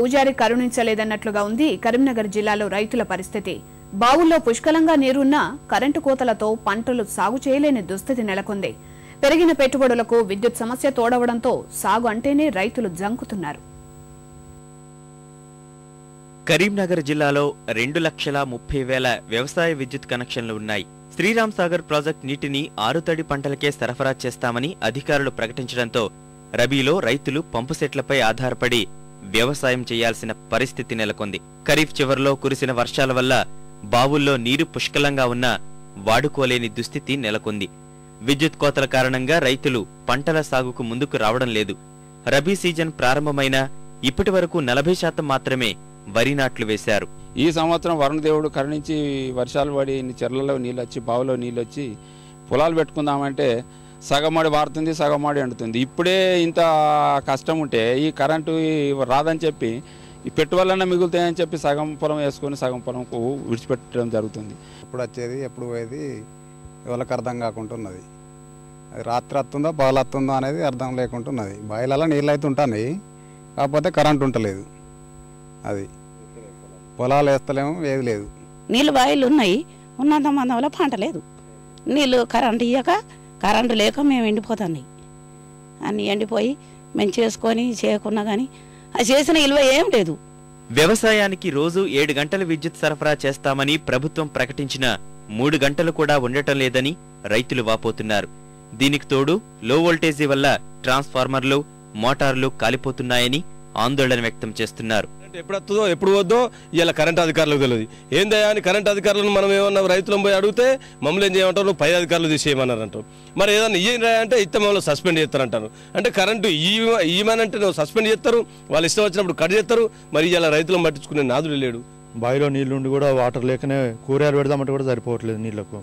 పూజారి కరుణించలేదన్నట్లుగా ఉంది కరీంనగర్ జిల్లాలో రైతుల పరిస్థితి. బావుల్లో పుష్కలంగా నీరున్నా కరెంటు కోతలతో పంటలు సాగు చేయలేని దుస్థితి నెలకొంది. పెరిగిన పెట్టుబడులకు విద్యుత్ సమస్య తోడవడంతో సాగు అంటేనే రైతులు జంకుతున్నారు. కరీంనగర్ జిల్లాలో 2,30,000 వ్యవసాయ విద్యుత్ కనెక్షన్లు ఉన్నాయి. శ్రీరామ్ సాగర్ ప్రాజెక్టు నీటిని ఆరుతడి పంటలకే సరఫరా చేస్తామని అధికారులు ప్రకటించడంతో రబీలో రైతులు పంపు సెట్లపై ఆధారపడి వ్యవసాయం చేయాల్సిన పరిస్థితి నెలకొంది. ఖరీఫ్ చివర్లో కురిసిన వర్షాల వల్ల బావుల్లో నీరు పుష్కలంగా ఉన్నా వాడుకోలేని దుస్థితి నెలకొంది. విద్యుత్ కోతల కారణంగా రైతులు పంటల సాగుకు ముందుకు రావడం లేదు. రబీ సీజన్ ప్రారంభమైన ఇప్పటి వరకు 40% మాత్రమే వరి నాట్లు వేశారు. ఈ సంవత్సరం వరుణదేవుడు కరుణించి వర్షాలు పడి చెర్లలో నీళ్ళు వచ్చి బావులో నీళ్ళు వచ్చి పొలాలు పెట్టుకుందామంటే సగమాడి వారుతుంది, సగమాడి ఎండుతుంది. ఇప్పుడే ఇంత కష్టం ఉంటే ఈ కరెంటు రాదని చెప్పి ఈ పెట్టుబడులన్నా మిగులుతాయని చెప్పి సగం పొలం వేసుకొని సగం పొలంకు విడిచిపెట్టడం జరుగుతుంది. ఎప్పుడు వచ్చేది ఎప్పుడు పోయేది ఎవరికి అర్థం కాకుంటున్నది. అది రాత్రి వస్తుందో పగలు వస్తుందో అనేది అర్థం లేకుంటున్నది. బాయిలలో నీళ్ళు అయితే ఉంటున్నాయి, కాకపోతే కరెంట్ ఉండలేదు. అది పొలాలు వేస్తలేము, ఏది లేదు. నీళ్ళు బాయిలు ఉన్నాయి, ఉన్నంత మందం వల్ల పంట లేదు. నీళ్ళు కరెంటు ఇయ్యక కరెంటు లేక మేము ఎండిపోతున్నాయి. అన్నీ ఎండిపోయి మేము చేసుకొని చేయకున్నా కానీ అది చేసిన విలువ ఏం లేదు. వ్యవసాయానికి రోజు 7 గంటల విద్యుత్ సరఫరా చేస్తామని ప్రభుత్వం ప్రకటించిన 3 గంటలు కూడా ఉండటం లేదని రైతులు వాపోతున్నారు. దీనికి తోడు లో వోల్టేజీ వల్ల ట్రాన్స్ఫార్మర్లు, మోటార్లు కాలిపోతున్నాయని ఆందోళన వ్యక్తం చేస్తున్నారు. ఎప్పుడు వస్తుందో ఎప్పుడు వద్దో ఇలా కరెంట్ అధికారులకు తెలియదు. ఏందయ్యా అని కరెంట్ అధికారులను మనం ఏమన్నా రైతులను పోయి అడిగితే మమ్మల్ని ఏం చేయమంటారు, పై అధికారులు తీసేయమన్నారు అంటారు. మరి ఏదన్నా ఇయ్యరా అంటే ఇస్తే మమ్మల్ని సస్పెండ్ చేస్తారంటారు. అంటే కరెంటు ఇయ్యమనంటే నువ్వు సస్పెండ్ చేస్తారు, వాళ్ళు ఇష్టం వచ్చినప్పుడు కట్ చేస్తారు. మరి ఇలా రైతులను పట్టించుకునే నాదుడు లేడు. బావిలో నీళ్లుండి కూడా వాటర్ లేకనే కూరగాయలు పెడదామంటే కూడా సరిపోవట్లేదు నీళ్లకు.